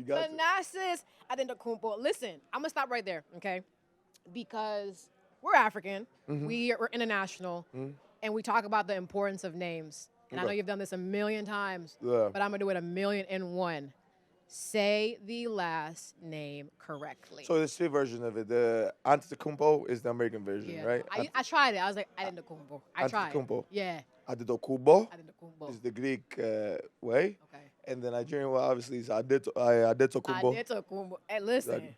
You got to. Thanasis Antetokounmpo. Listen, I'm going to stop right there, okay? Because we're African. We're international. And we talk about the importance of names. And I know you've done this a million times, but I'm going to do it 1,000,001. Say the last name correctly. So there's 3 versions of it. The Antetokounmpo is the American version, right? I tried it. I was like, Antetokounmpo. I tried. Antetokounmpo. Yeah. Antetokounmpo Antetokounmpo. is the Greek way. Okay. And the Nigerian way, obviously, is Antetokounmpo. Antetokounmpo. Hey, listen,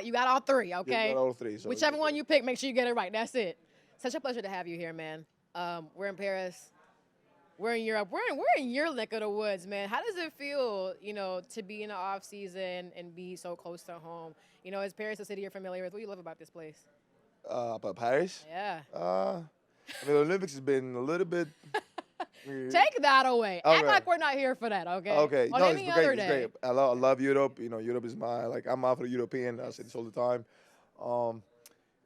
you got all 3, okay? Yeah, got all 3. So whichever one you pick, make sure you get it right. That's it. Such a pleasure to have you here, man. We're in Paris. We're in Europe. We're in your neck of the woods, man. How does it feel, to be in the off season and be so close to home? Is Paris a city you're familiar with? What do you love about this place? About Paris? Yeah. The Olympics has been a little bit. Take that away. Okay. Act like we're not here for that, okay? Okay. On No, any it's other great. day. It's great. I love Europe. Europe is I'm out for the European. I say this all the time.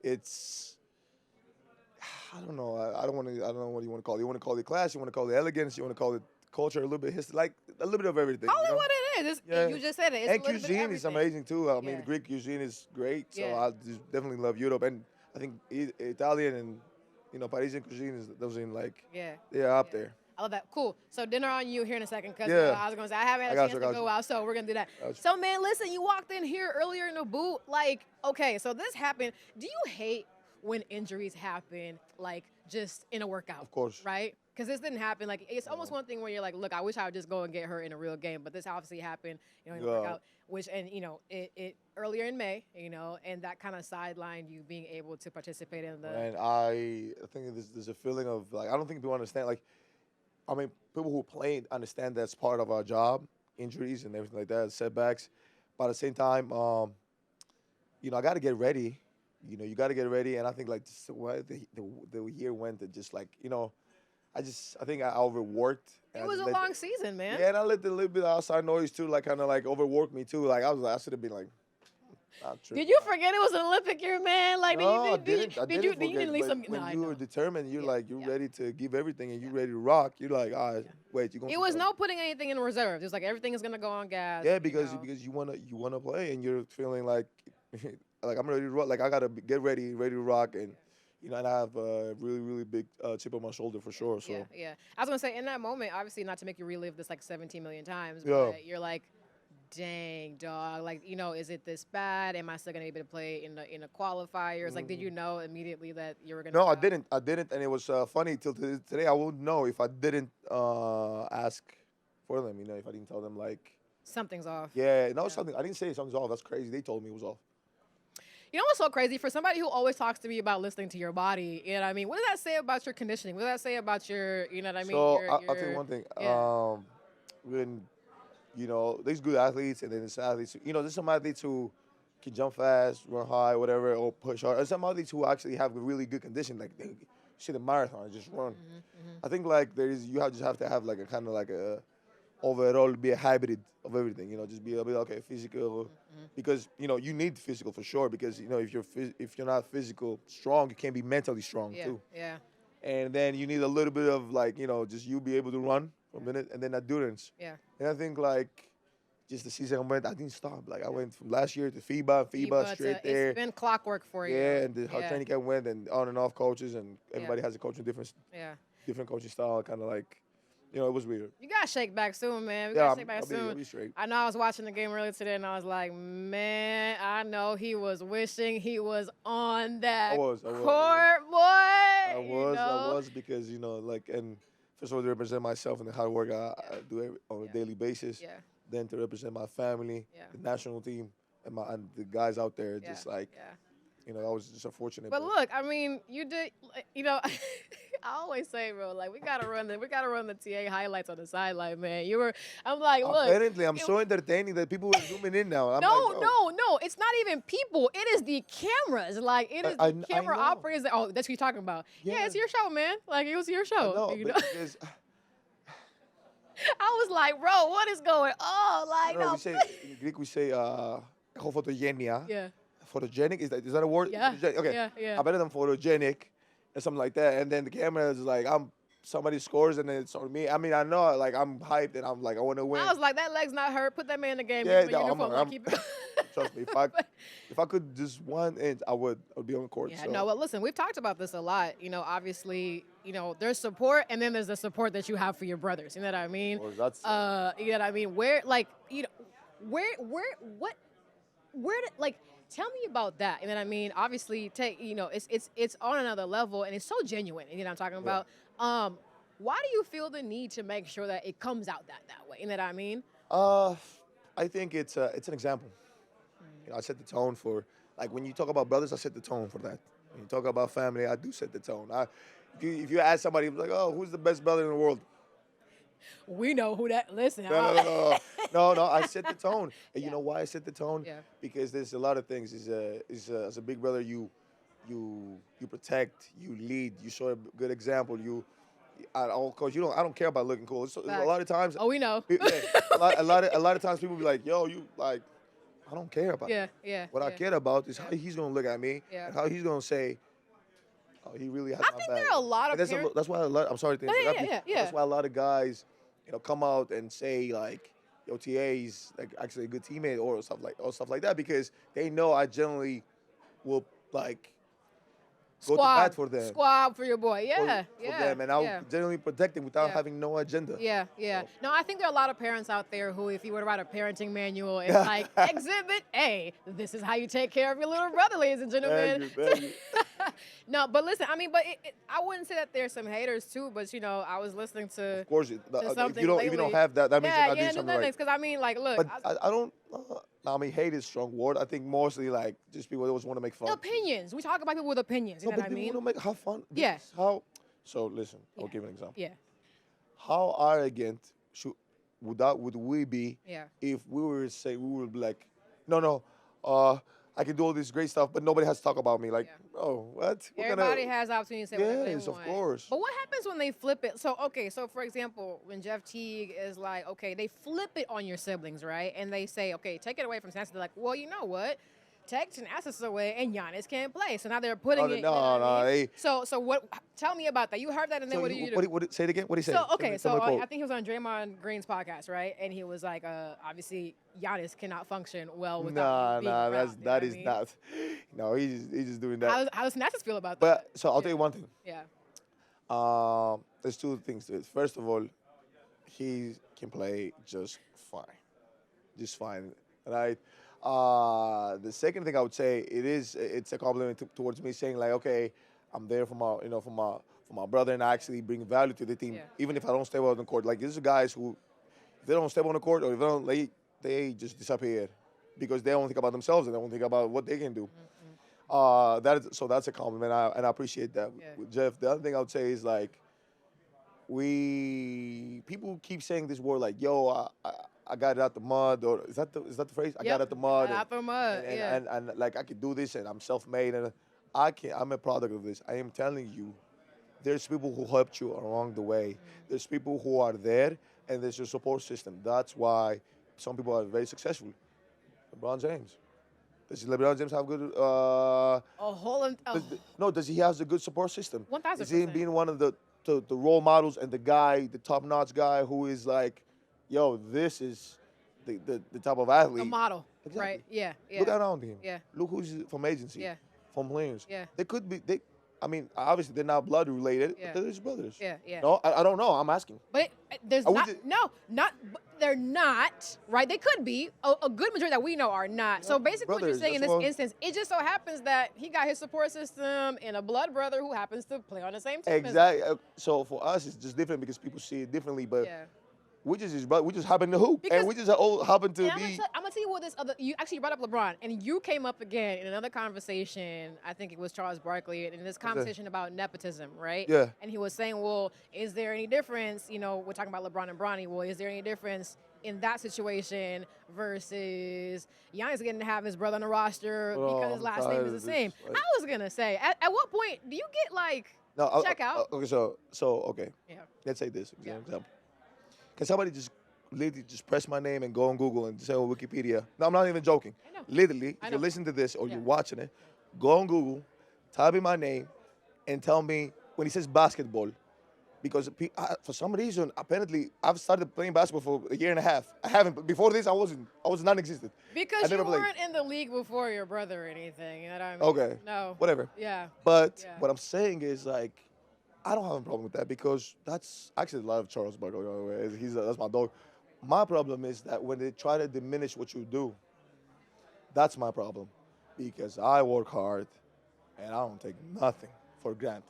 It's. I don't know. I don't know what you want to call it. You want to call it class. You want to call it elegance. You want to call it culture. A little bit history. Like a little bit of everything. Call it what it is. You just said it. It's and a little bit of cuisine is everything. amazing too. I mean, the Greek cuisine is great. So I just definitely love Europe, and I think Italian and Parisian cuisine is those in like they're up there. I love that. Cool. So dinner on you here in a second because I was going to say I haven't had a chance to go out, so we're going to do that. So, man, listen, you walked in here earlier in the boot. Like, okay, so this happened. Do you hate when injuries happen, like, just in a workout? Of course. Right? Because this didn't happen. Like, it's almost one thing where you're like, look, I wish I would just go and get hurt in a real game. But this obviously happened, in a workout. It earlier in May, and that kind of sidelined you being able to participate in the. And I think there's a feeling of, like, I don't think people understand, like, I mean, people who play understand that's part of our job, injuries and everything like that, setbacks. But at the same time, I got to get ready. You got to get ready. And I think, like, just the year went, it just, like, I think I overworked. It was a long season, man. Yeah, and I let a little bit of outside noise, too, like, kind of, like, overwork me, too. Like, I should have been, like, not true. Did you forget it was an Olympic year, man? Like, no, did you leave some? When you were determined, you're like, you're ready to give everything and you're ready to rock. You're like, all right, wait, you're going to. It was no putting anything in reserve. It was like everything is going to go on gas. Yeah, because you wanna play and you're feeling like I'm ready to rock. Like, I got to get ready to rock. And, and I have a really, really big chip on my shoulder for sure. So. Yeah. I was going to say, in that moment, obviously not to make you relive this like 17 million times, but you're like, dang, dog. Like, is it this bad? Am I still going to be able to play in the qualifiers? Like, did you know immediately that you were going to No, I didn't. And it was funny till today. I wouldn't know if I didn't ask for them, if I didn't tell them, like. Something's off. Yeah, no, something. I didn't say something's off. That's crazy. They told me it was off. You know what's so crazy? For somebody who always talks to me about listening to your body, you know what I mean? What does that say about your conditioning? What does that say about your, you know what I mean? So, I'll tell you one thing. Yeah. When, there's good athletes and then there's athletes. There's some athletes who can jump fast, run high, whatever, or push hard. And some athletes who actually have a really good condition, like they shoot a marathon and just run. I think, like, you just have to have, like, a kind of like a overall be a hybrid of everything, just be a bit, okay, physical, because, you need physical for sure, because, if you're not physical strong, you can't be mentally strong too. Yeah. And then you need a little bit of, like, just you be able to run for a minute, and then endurance. Yeah. And I think, like, just the season I didn't stop. Like, I went from last year to FIBA straight there. It's been clockwork for you. Yeah, and how training camp went, and on and off coaches, and everybody has a coaching different coaching style, kind of like, it was weird. You got to shake back soon, man. We got to shake back soon. I'll be straight. I know I was watching the game earlier today, and I was like, man, I know he was wishing he was on that court, boy. I was because, like, and first of all, to represent myself and the hard work I do on a daily basis. Yeah. Then to represent my family, the national team, and the guys out there, just like, I was just unfortunate. But look, I mean, you did, I always say, bro, like, we gotta run the TA highlights on the sideline, man. I'm like, look. Apparently, I'm so entertaining that people are zooming in now. No, it's not even people. It is the cameras. Like, it is the camera operators. Oh, that's what you're talking about. Yeah, it's your show, man. Like, it was your show. I was like, bro, what is going on? Like, no. In Greek, we say, photogenia. Yeah. Photogenic, is that a word? Yeah. Okay. Yeah. I better than photogenic or something like that. And then the camera is like, I'm somebody scores and then it's on me. I mean, I know, like, I'm hyped and I'm like, I want to win. I was like, that leg's not hurt. Put that man in the game. Yeah, Give him a no, uniform. I'm- Keep it. Trust me, if I could just 1 inch, I would be on the court. Yeah, so. no, well, listen, we've talked about this a lot. You know, obviously, you know, there's support, and then there's the support that you have for your brothers. You know what I mean? Well, that's- you know what I mean? Where, like, you know, like, tell me about that. You know what I mean? Obviously, you know, it's on another level, and it's so genuine. You know what I'm talking about? Why do you feel the need to make sure that it comes out that way? You know what I mean? I think it's an example. You know, I set the tone for, like, when you talk about brothers, I set the tone for that. When you talk about family, I do set the tone. If you ask somebody, like, oh, who's the best brother in the world? We know who that. Listen, No, I set the tone. And Yeah. you know why I set the tone? Yeah. Because there's a lot of things. As a big brother, you protect, you lead, you show a good example. Cause I don't care about looking cool. So, a lot of times, Oh, we know. a lot of times people be like, yo, you like, I don't care about. Yeah, it. yeah. What I yeah. care about is how he's gonna look at me, Yeah. and how he's gonna say, oh, he really has I my think back. there are a lot of And parents. that's why I'm sorry to No, interrupt yeah, you. yeah, yeah. That's why a lot of guys, come out and say like, yo, TA's like actually a good teammate or stuff like that, because they know I generally will like go to bat for them. Squad for your boy. Yeah, for yeah. them, and I'll yeah. generally protect them without Yeah. having no agenda. Yeah, yeah. So- No, I think there are a lot of parents out there who, if you were to write a parenting manual, it's like, Exhibit A, this is how you take care of your little brother, ladies and gentlemen. Thank you. No, but listen, I mean, but I wouldn't say that there's some haters too, but, you know, I was listening to Of course, if something you don't lately. have that, that means yeah, you're not yeah, doing something right. because I mean, like, look, But I don't. I mean, hate is a strong word. I think mostly like just people always want to make fun. opinions. We talk about people with opinions. You No, know but what I people mean? want to have fun. Yeah. This is how. So listen, I'll Yeah. give an example. Yeah, How arrogant would we be yeah. if we were be like, no, I can do all this great stuff, but nobody has to talk about me. Like, Yeah. oh, what? We're gonna- Everybody has the opportunity to say whatever they Yes, of want. course. But what happens when they flip it? So, okay, so for example, when Jeff Teague is like, okay, they flip it on your siblings, right? And they say, okay, take it away from Thanasis. They're like, well, you know what? Take Thanasis away and Giannis can't play. So now they're putting it. No, So what? Tell me about that. You heard that, and then what do you do? Say it again. What did he say? So okay, Tell so me the quote. I think he was on Draymond Green's podcast, right? And he was like, obviously Giannis cannot function well without being around, you know that what is I mean? not. No, he's just doing that. How does Thanasis feel about that? But so I'll tell you one thing. Yeah. There's two things to it. First of all, he can play just fine, right? The second thing I would say it's a compliment towards me saying like, okay, I'm there for my brother, and I actually bring value to the team, Yeah. even if I don't stay well on the court. Like these are guys who, if they don't step on the court or if they don't they just disappear because they don't think about themselves and they don't think about what they can do. So that's a compliment, and I appreciate that Yeah. with Jeff. The other thing I would say is like, people keep saying this word like, yo, I got it out the mud, or is that the phrase? I got Yep. it out the mud. Out the mud, and, yeah. and like I can do this, and I'm self-made, and I'm a product of this. I am telling you, there's people who helped you along the way. There's people who are there, and there's your support system. That's why some people are very successful. LeBron James. Does LeBron James have good? A whole. No, does he have a good support system? 1000%. Is he being one of the role models and the top-notch guy who is like, yo, this is the type of athlete. A model, Exactly. right? Yeah, yeah. Look around him. Yeah. Look who's from agency. Yeah. From players. Yeah. They could be. I mean, obviously they're not blood related, Yeah. but they're his brothers. Yeah, yeah. No, I don't know. I'm asking. But there's I would not. ju- They're not, right? They could be. A good majority that we know are not. So basically, what brothers, you're saying in that's this what- instance, it just so happens that he got his support system in a blood brother who happens to play on the same team. as him. Exactly. So for us, it's just different because people see it differently. But Yeah. we just his brother. We just happen to hoop, Because- and we just all happen to And I'm be. gonna tell you what this other. You actually brought up LeBron, and you came up again in another conversation. I think it was Charles Barkley, in this conversation about nepotism, right? Yeah. And he was saying, well, is there any difference? You know, we're talking about LeBron and Bronny. Well, is there any difference in that situation versus Giannis getting to have his brother on the roster Oh, because his I'm last tired name of is the this. same? I was gonna say, at what point do you get like No, check out? Okay, so okay. Yeah. Let's say this Yeah. example. Can somebody just literally just press my name and go on Google and say on Wikipedia? No, I'm not even joking. I know. Literally, I if you're know. listening to this or Yeah. you're watching it, go on Google, type in my name, and tell me when he says basketball, because for some reason, apparently, I've started playing basketball for a year and a half. I haven't. Before this, I was non-existent. I Because you never played. weren't in the league before your brother or anything. You know what I mean? Okay. No. Whatever. Yeah. But Yeah. what I'm saying is like, I don't have a problem with that because that's actually a lot of Charles Buckle. That's my dog. My problem is that when they try to diminish what you do, that's my problem, because I work hard and I don't take nothing for granted.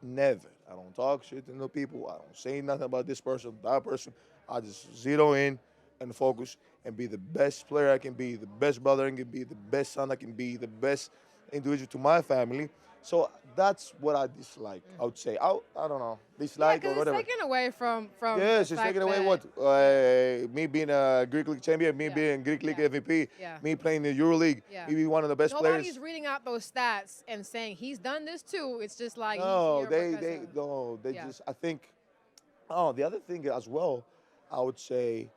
Never. I don't talk shit to no people. I don't say nothing about this person, that person. I just zero in and focus and be the best player I can be, the best brother I can be, the best son I can be, the best individual to my family. So that's what I dislike. I would say. I don't know, Yeah, dislike or because it's whatever. taken away from. Yes, the it's fact taking away that- what? Yeah. Me being a Greek League champion, me Yeah. being Greek League Yeah. MVP, Yeah. me playing the Euro League, Yeah. me being one of the best Nobody's players. reading out those stats and saying he's done this too. It's just like No, he's here because of- they Yeah. just, I think, oh, the other thing as well, I would say,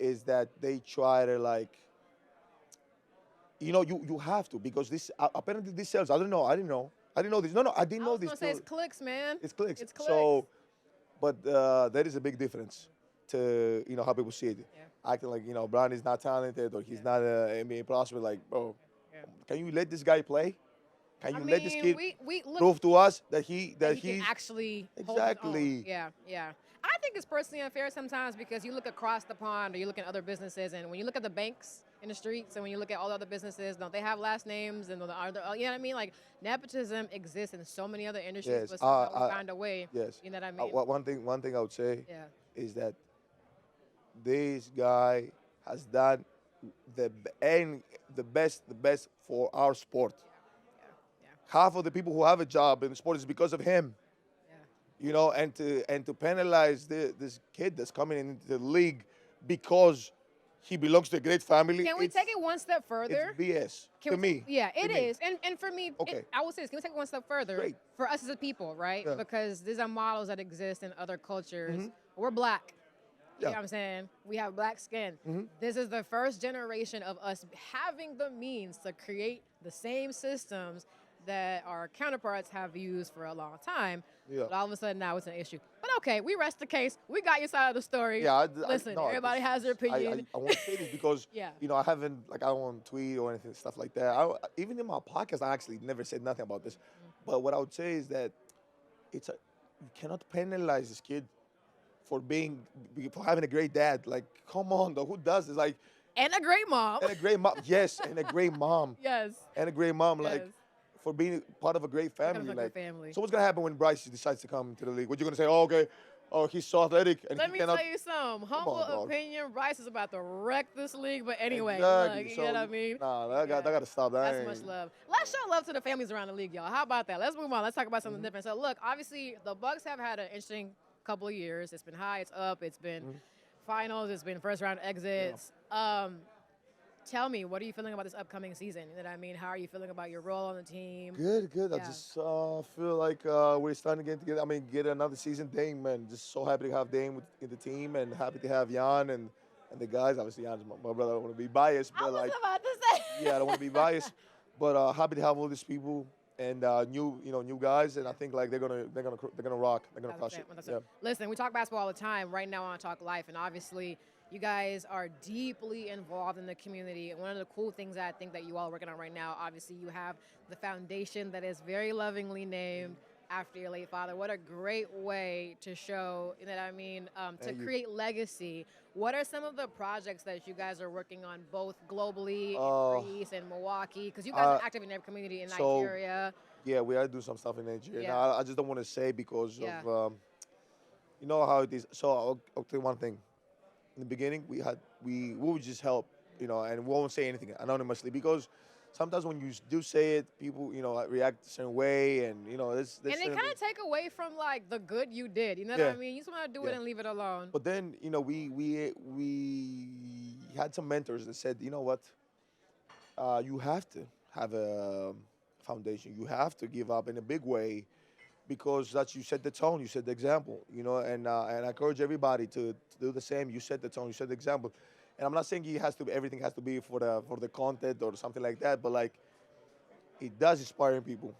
is that they try to like, you have to, because this, apparently this sells. I didn't know this. No, I didn't I know was this. gonna say it's clicks, man. It's clicks. It's clicks. So, but there is a big difference to how people see it. Yeah. Acting like Brown is not talented or he's Yeah. not an NBA prospect. Like, bro, Yeah. can you let this guy play? Can you let this kid we look prove to us that he he's can actually hold his own. Exactly. Yeah, yeah. I think it's personally unfair sometimes because you look across the pond or you look at other businesses, and when you look at the banks in the streets and when you look at all the other businesses, don't they have last names and the other? You know what I mean? Like nepotism exists in so many other industries, Yes, but somehow we find a way. yes. You know what I mean? One thing I would say Yeah. is that this guy has done the best for our sport. Yeah. Half of the people who have a job in the sport is because of him. Yeah. And to penalize this kid that's coming into the league because he belongs to a great family. Can we take it one step further? It's BS Can to we- me. Yeah, To it me. is. And for me, Okay. I will say this. Can we take it one step further? Great. For us as a people, right? Yeah. Because these are models that exist in other cultures. Mhm. We're black. You know Yeah. what I'm saying? We have black skin. Mhm. This is the first generation of us having the means to create the same systems that our counterparts have used for a long time. Yeah. But all of a sudden now it's an issue. But okay, we rest the case. We got your side of the story. Yeah, Listen, no, everybody has their opinion. I want to say this because Yeah. I haven't I don't want to tweet or anything stuff like that. Even in my podcast, I actually never said nothing about this. But what I would say is that you cannot penalize this kid for having a great dad. Like, come on, though, who does this? Like, And a great mom. and a great mom, yes, and a great mom, Yes. and a great mom, like Yes. for being part of a great Part family. of a great Like, family. so what's gonna happen when Bryce decides to come to the league? What you gonna say? Oh, okay, oh, he's so athletic and Let he me cannot. tell you something. Humble on, dog. opinion, Bryce is about to wreck this league. But anyway, Exactly. like, So, you know what I mean? Nah, that got to stop. That That's ain't- much love. Let's show love to the families around the league, y'all. How about that? Let's move on. Let's talk about Mm-hmm. something different. So, look, obviously, the Bucks have had an interesting couple of years. It's been high, it's up, it's been Mm-hmm. finals, it's been first round exits. Tell me, what are you feeling about this upcoming season? You know what I mean? How are you feeling about your role on the team? Good. I Yeah. just feel like we're starting to get together. I mean, get another season. Dame, man, just so happy to have Dame in the team, and happy to have Jan and the guys. Obviously, Jan's my brother. I don't want to be biased, I but was like, about to say. yeah, I don't want to be biased, but happy to have all these people and new guys, and I think like they're gonna rock. They're gonna crush it. 100%. Yeah. Listen, we talk basketball all the time. Right now, I want to talk life, and obviously, you guys are deeply involved in the community. And one of the cool things that I think that you all are working on right now, obviously, you have the foundation that is very lovingly named after your late father. What a great way to show, you know what I mean, to Thank you. create legacy. What are some of the projects that you guys are working on, both globally Uh, in Greece and Milwaukee? Because you guys are active in every community in so, Nigeria. Yeah, we gotta do some stuff in Nigeria. Yeah. Now, I just don't want to say because Yeah. of you know how it is. So I'll tell you one thing. In the beginning, we would just help, and we won't say anything anonymously because sometimes when you do say it, people like, react a certain way, and there's And it certain kind of take away from like the good you did. You know what Yeah. I mean? You just want to do it Yeah. and leave it alone. But then we had some mentors that said, you know what, you have to have a foundation. You have to give up in a big way because you set the tone, you set the example, and I encourage everybody to do the same. You set the tone, you set the example. And I'm not saying everything has to be for the content or something like that, but like it does inspire people.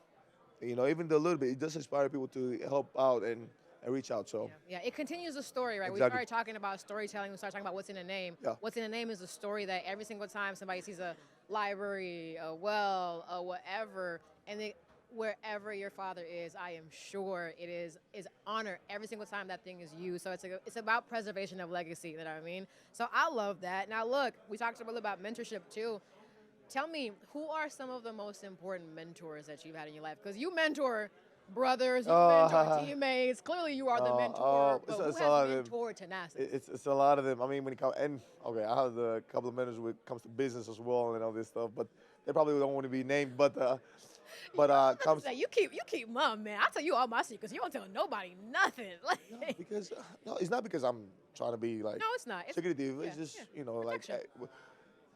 You know, even the little bit, it does inspire people to help out and reach out. So Yeah, it continues the story, right? We Exactly. started talking about storytelling. We started talking about what's in a name. Yeah. What's in a name is a story that every single time somebody sees a library, a well, a whatever, and they, wherever your father is, I am sure it is honor every single time that thing is used. So it's about preservation of legacy. You know what I mean? So I love that. Now look, we talked a little about mentorship too. Tell me, who are some of the most important mentors that you've had in your life? Because you mentor brothers, you mentor teammates. Clearly, you are the mentor. But who has mentored Thanasis? it's a lot of them. I mean, when it comes, and okay, I have a couple of mentors when it comes to business as well and all this stuff, but they probably don't want to be named. But comes you keep mum, man. I tell you all my secrets. You don't tell nobody nothing. Like, because no, it's not because I'm trying to be like no, it's not. It's, secretive. It's yeah, just yeah. you know Protection. like.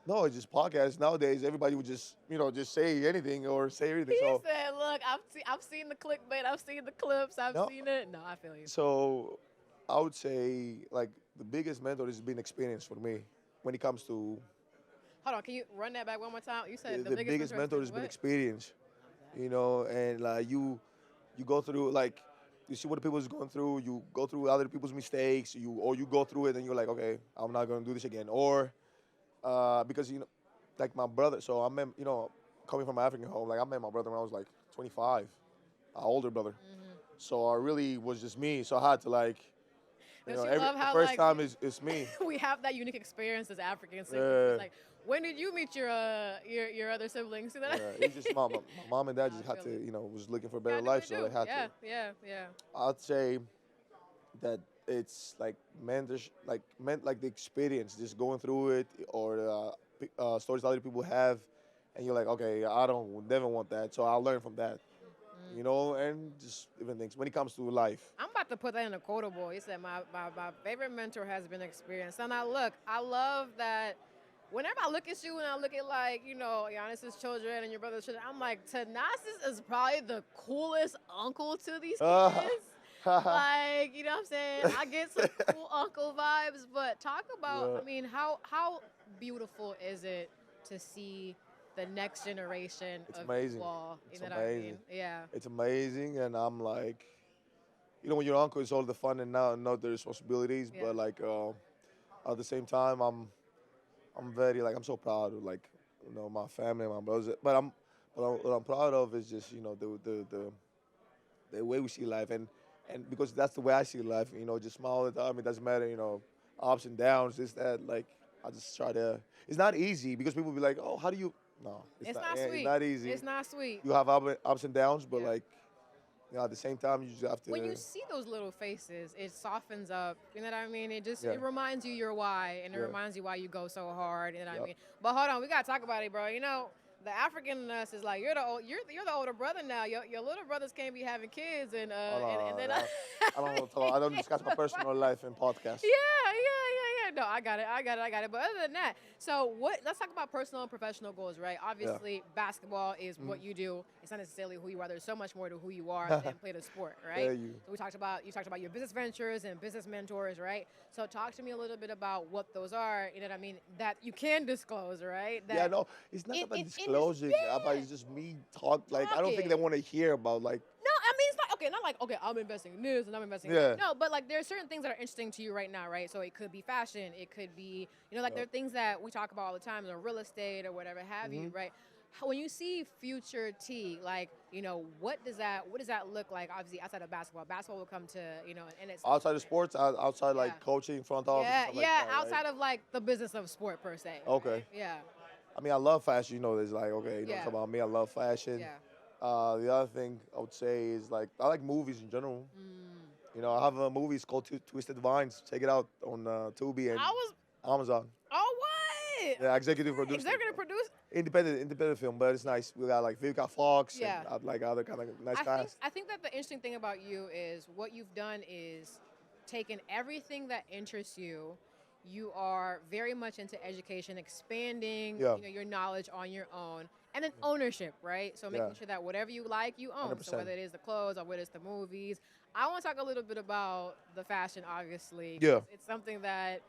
No, it's just podcasts. Nowadays, everybody would just, just say anything or say everything. He So, said, "Look, I've seen the clickbait. I've seen the clips. I've seen it. No, I feel you." so I would say, like, the biggest mentor has been experience for me when it comes to Hold on, can you run that back one more time? You said the biggest mentor has been what? experience. And like you go through like you see what the people is going through. You go through other people's mistakes. You go through it and you're like, okay, I'm not gonna do this again. Or because like my brother. So I met coming from an African home, like I met my brother when I was like 25, an older brother. Mm-hmm. So I really was just me. So I had to like, Don't you every love the how, first like, time is me. we have that unique experience as Africans. So Yeah. it's like, when did you meet your other siblings? See that? Yeah, it's just my mom and dad just I had feel to, was looking for a Yeah, better I do, life, they so do. they had Yeah, to. yeah. I'd say that it's like like the experience, just going through it, or stories other people have, and you're like, okay, I don't never want that, so I'll learn from that, and just different things when it comes to life. I'm about to put that in a quotable. He said, my favorite mentor has been experience. And I love that whenever I look at you and I look at, like, Giannis's children and your brother's children, I'm like, Thanasis is probably the coolest uncle to these kids. Like, you know what I'm saying? I get some cool uncle vibes, but talk about, Yeah. I mean, how beautiful is it to see the next generation It's of amazing. you all? You It's know what I mean? amazing. Yeah. It's amazing, and I'm like, when your uncle is all the fun and not the responsibilities, Yeah. but like at the same time, I'm very like I'm so proud of like my family and my brothers. What I'm proud of is just the way we see life, and because that's the way I see life. Just smile all the time. It doesn't matter. Ups and downs. This that. Like I just try to. It's not easy because people be like, oh, how do you? No, It's not yeah, sweet. It's not easy. It's not sweet. You have ups and downs, but Yeah. like at the same time, you just have to. When you see those little faces, it softens up. You know what I mean? It just Yeah. it reminds you your why, and it Yeah. reminds you why you go so hard. You know what I Yep. mean? But hold on, we gotta talk about it, bro. The African in us is like, you're the older brother now. Your little brothers can't be having kids, and Hold on, and then I don't want to talk. I don't discuss my personal life in podcasts. Yeah. No, I got it. But other than that, so let's talk about personal and professional goals, right? Obviously, basketball is what you do. It's not necessarily who you are. There's so much more to who you are than play the sport, right? Yeah, you. So you talked about your business ventures and business mentors, right? So talk to me a little bit about what those are, you know what I mean, that you can disclose, right? Yeah, no, it's not about disclosing. It's just me talk. Like I don't think they want to hear about like. No, I mean, it's not like, okay, I'm investing in this and I'm investing in Yeah. that. No, but like there are certain things that are interesting to you right now, right? So it could be fashion, it could be, there are things that we talk about all the time, or real estate or whatever have you, right? When you see future T, like, what does that look like? Obviously, outside of basketball will come to, and it's Outside of sports, outside like coaching, front office. yeah, stuff like that, right? outside of like the business of sport per se. Okay. Right? Yeah. I mean, I love fashion. It's like okay, Yeah. talk about me. I love fashion. Yeah. The other thing I would say is like I like movies in general. I have a movie it's called Twisted Vines. Check it out on Tubi and Amazon. Oh, what? Yeah, executive producer. Executive produce? Independent film, but it's nice. We got like Vivica Fox Yeah. and like other kind of nice cast. I think that the interesting thing about you is what you've done is taken everything that interests you. You are very much into education, expanding your knowledge on your own, and then ownership, right? So making sure that whatever you like, you own. 100%. So whether it is the clothes or whether it's the movies. I want to talk a little bit about the fashion, obviously. Yeah. It's something that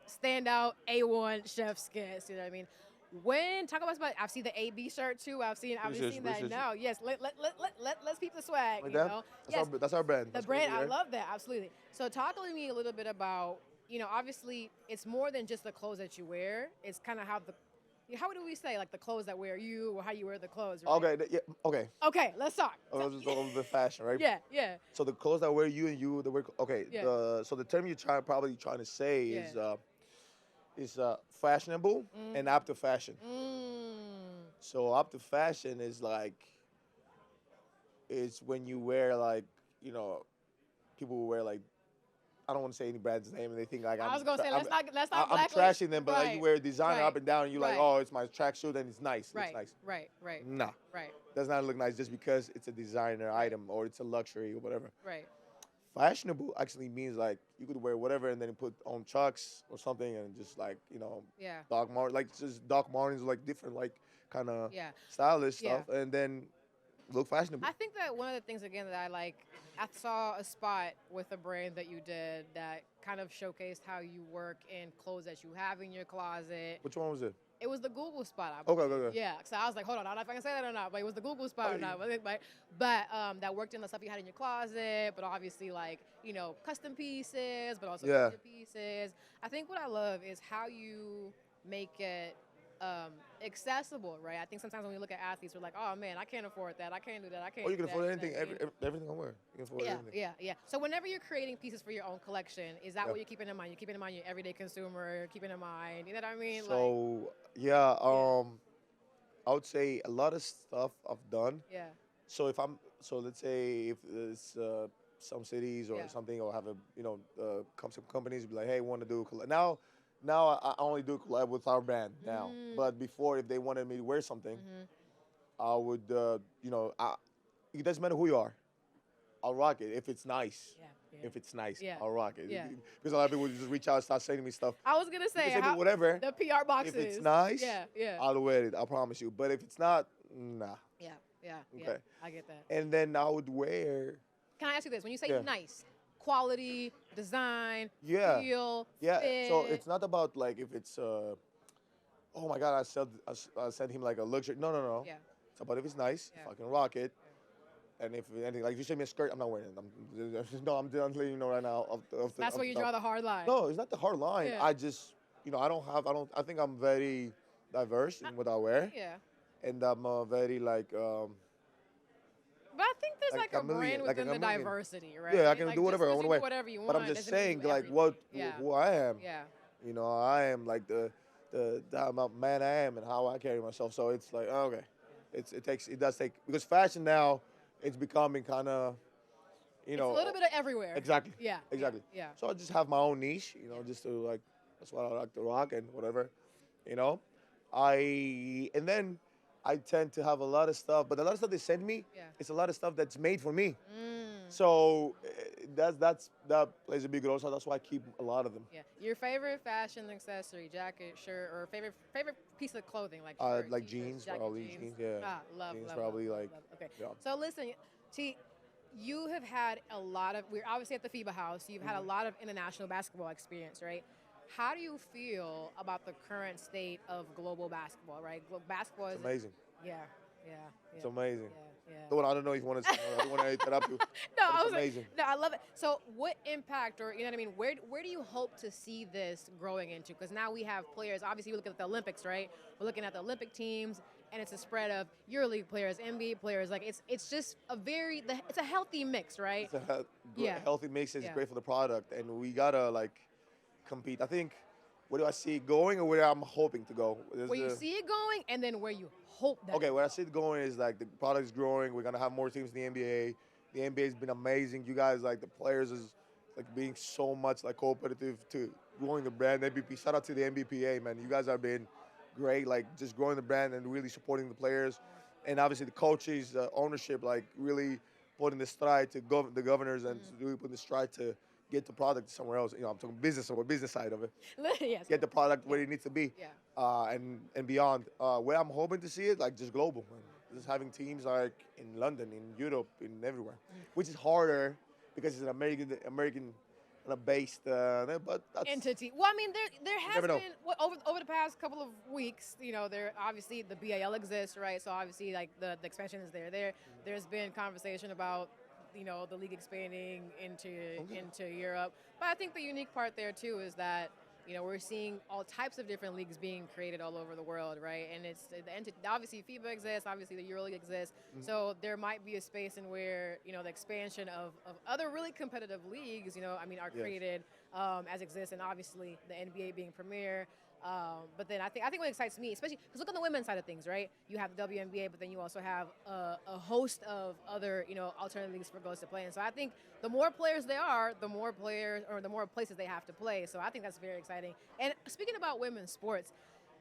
standout A1 chef's kiss, you know what I mean? Talk about, I've seen the AB shirt too. I've seen Appreciate that you. now. Yes, let's peep the swag. Like You that? know, That's yes, our brand. the That's brand. crazy, I right? love that. Absolutely. So talk to me a little bit about, obviously it's more than just the clothes that you wear. It's kind of how do we say, like, the clothes that wear you, or how you wear the clothes, right? Okay, yeah, okay. Okay, let's talk. Let's just go over the fashion, right? Yeah. So the clothes that wear you and you, the wear. Okay. Yeah. So the term you're probably trying to say Yeah. is fashionable and up to fashion. Mm. So up to fashion is like, it's when you wear like, you know, people who wear like, I don't want to say any brand's name, and they think like I was gonna say, let's not I'm blacklist. trashing them, but like you Right, wear designer right, up and down, and you're like, right. oh, it's my tracksuit and it's nice. Right, It's nice. right, Nah, right, does not look nice just because it's a designer item or it's a luxury or whatever. right. Fashionable actually means like you could wear whatever and then put on chucks or something and just like, Yeah, Doc Martens, like just Doc Martens, like different like kind of yeah. stylish Yeah. stuff, and then look fashionable. I think that one of the things, again, that I like, I saw a spot with a brand that you did that kind of showcased how you work in clothes that you have in your closet. Which one was it? It was the Google spot, I believe. Okay. Yeah, so I was like, hold on, I don't know if I can say that or not, but it was the Google spot Oh, or not. But that worked in the stuff you had in your closet, but obviously, like, custom pieces, but also Yeah. printed pieces. I think what I love is how you make it accessible, right? I think sometimes when we look at athletes, we're like, oh man, I can't afford that. I can't do that. I can't. Oh, you can do afford that, anything. that, Everything I wear. You can afford anything. yeah. So whenever you're creating pieces for your own collection, is that Yeah. what you're keeping in mind? You're keeping in mind your everyday consumer. You're keeping in mind, you know what I mean? So I would say a lot of stuff I've done. Yeah. So let's say if there's some cities or Yeah. something, or have some companies be like, hey, want to do a collab. Now I only do collab with our band now. But before, if they wanted me to wear something, I would, it doesn't matter who you are. I'll rock it if it's nice. Yeah. If it's nice, Yeah. I'll rock it. Yeah. Because a lot of people just reach out and start sending me stuff. I was gonna You say, can send me whatever. the PR boxes. If it's nice, Yeah. I'll wear it. I promise you. But if it's not, nah. Yeah. Okay. I get that. And then I would wear. Can I ask you this? When you say Yeah. nice, quality, design, Yeah. feel, Yeah. fit. So it's not about like if it's oh my God, I sent him like a luxury. No. Yeah. It's about if it's nice, Yeah. if I can rock it. And if anything, like if you send me a skirt, I'm not wearing it. I'm letting you know right now. That's where you draw the hard line. No, it's not the hard line. Yeah. I just, I think I'm very diverse in what I wear. Yeah. And I'm very like, But I think there's like like a chameleon, brand like a within the chameleon. diversity, right? yeah, I can Like, do whatever just I 'cause want you to wear. do whatever you But I'm want just doesn't mean you saying do like everything. Yeah. who I am. Yeah. I am like the man I am and how I carry myself. So it's like, okay, it does take, because fashion now, it's becoming kind of, It's a little bit of everywhere. Exactly. Yeah. Exactly. Yeah. So I just have my own niche, just to like, that's what I like to rock and whatever, and then I tend to have a lot of stuff, but a lot of stuff they send me, Yeah. it's a lot of stuff that's made for me. Mm. So that plays a big role. So that's why I keep a lot of them. Yeah. Your favorite fashion accessory, jacket, shirt, or favorite piece of clothing, like shirt, Like t-shirt, jeans, jacket, probably jeans. Yeah. Love, Jeans love, probably, love, like, love. Okay. yeah. So listen, T, you have had a lot of. We're obviously at the FIBA house. So you've had a lot of international basketball experience, right? How do you feel about the current state of global basketball, right? Basketball is It's amazing. Yeah. It's amazing. Yeah. I don't know if you want to interrupt you. No, but I it's was amazing. like, no, I love it. So, what impact, or you know what I mean? Where do you hope to see this growing into? Because now we have players. Obviously, we look at the Olympics, right? We're looking at the Olympic teams, and it's a spread of EuroLeague players, NBA players. Like it's just it's a healthy mix, right? It's a Yeah. healthy mix. It's Yeah. great for the product, and we gotta like compete. I think, where do I see it going, or where I'm hoping to go? Where you see it going, and then where you hope that. Okay, where I see it going is like the product is growing. We're gonna have more teams in the NBA. The NBA has been amazing. You guys, like the players, is like being so much like cooperative to growing the brand. MVP, shout out to the NBPA, man. You guys have been great, like just growing the brand and really supporting the players, and obviously the coaches, ownership, like really putting the stride to the governors and really putting the stride to get the product somewhere else. I'm talking business side of it. Yes. Get the product where it needs to be, Yeah. and beyond. Where I'm hoping to see it, like just global, man. Just having teams like in London, in Europe, in everywhere, which is harder because it's an American on a based, but that's Entity. Well, I mean, there has never know. been over the past couple of weeks. There obviously the BAL exists, right? So obviously, like the expansion is there. There's been conversation about the league expanding into Europe. But I think the unique part there too is that we're seeing all types of different leagues being created all over the world, right? And it's obviously FIBA exists, obviously the EuroLeague exists. So there might be a space in where the expansion of other really competitive leagues, are created as exists, and obviously the NBA being premier. But then I think what excites me, especially because look on the women's side of things, right? You have the WNBA, but then you also have a host of other, alternative leagues for girls to play in. So I think the more players there are, the more players or the more places they have to play. So I think that's very exciting. And speaking about women's sports,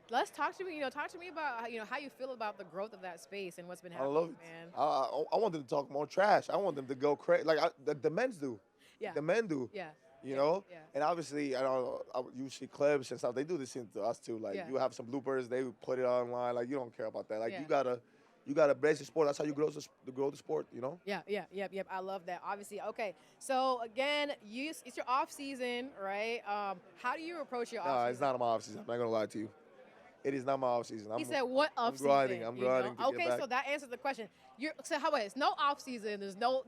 let's talk to me. Talk to me about how you feel about the growth of that space and what's been happening, I love it. man. I want them to talk more trash. I want them to go crazy, like the men's do. Yeah. The men do. Yeah. You know, Yeah. and obviously, you see clips and stuff. They do this to us too. Like you have some bloopers, they put it online. Like you don't care about that. Like you gotta base the sport. That's how you grow the sport. Yeah. I love that. Obviously, okay. So again, it's your off season, right? How do you approach your off season? No, it's not my off season. I'm not gonna lie to you. It is not my off season. He said, "What off season?" I'm grinding. To Okay, get back. so that answers the question. So how about it? It's no off season. There's no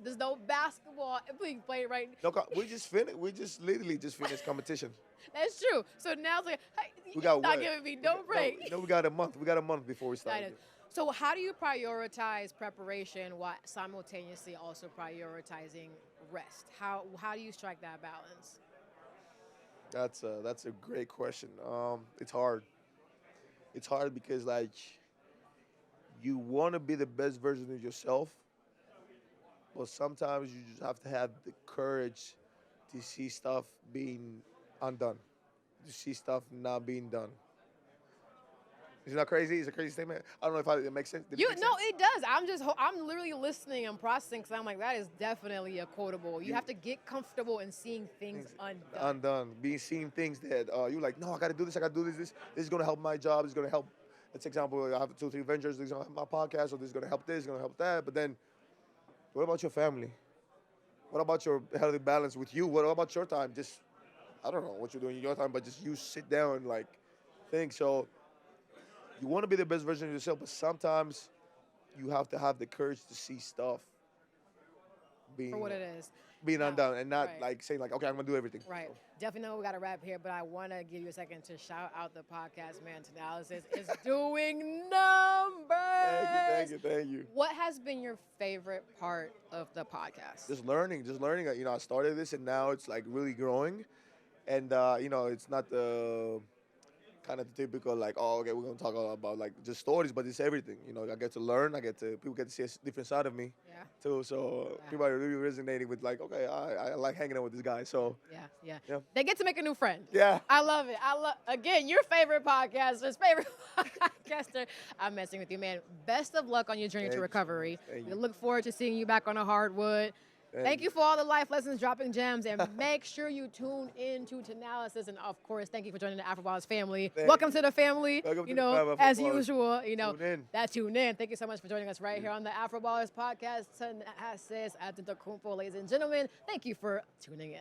basketball being played right. No, we just finished. We just literally just finished competition. That's true. So now it's like, hey, We got you're not what? giving me no break. No, we got a month. We got a month before we start. So how do you prioritize preparation while simultaneously also prioritizing rest? How do you strike that balance? That's a great question. It's hard. It's hard because like you want to be the best version of yourself, but sometimes you just have to have the courage to see stuff being undone, to see stuff not being done. Is it not crazy? It's a crazy statement. I don't know if it makes sense. Did it make sense? It does. I'm literally listening and processing because I'm like, that is definitely a quotable. You have to get comfortable in seeing things undone. Seeing things that you're like, no, I got to do this. I got to do this. This is going to help my job. It's going to help. Let's example, I have 2, 3 ventures. This is going to help my podcast. Or this is going to help this. It's going to help that. But then, what about your family? What about your healthy balance with you? What about your time? Just, I don't know what you're doing in your time, but just you sit down and like think. So you want to be the best version of yourself, but sometimes you have to have the courage to see stuff being For what it is. being undone, and not like saying like, okay, I'm gonna do everything. Right. So. Definitely know we got to wrap here, but I want to give you a second to shout out the podcast, man. Thanasis is doing numbers. Thank you. What has been your favorite part of the podcast? Just learning. I started this, and now it's like really growing, and it's not the kind of the typical like, oh, okay, we're gonna talk about like just stories, but it's everything. I get to learn. People get to see a different side of me. Yeah. Too. So people are really resonating with like, okay, I like hanging out with this guy. So Yeah. Yeah. They get to make a new friend. Yeah. I love it. Again, your favorite podcaster's favorite podcaster. I'm messing with you, man. Best of luck on your journey to recovery. Thank We you. look forward to seeing you back on the hardwood. Thank you for all the life lessons, dropping gems, and make sure you tune in to Thanasis. And of course, thank you for joining the Afroballers family. Welcome to the family. Welcome to the family, as Afroballers. usual, Tune in. Thank you so much for joining us right here on the Afroballers Podcast. Thanasis Antetokounmpo, ladies and gentlemen. Thank you for tuning in.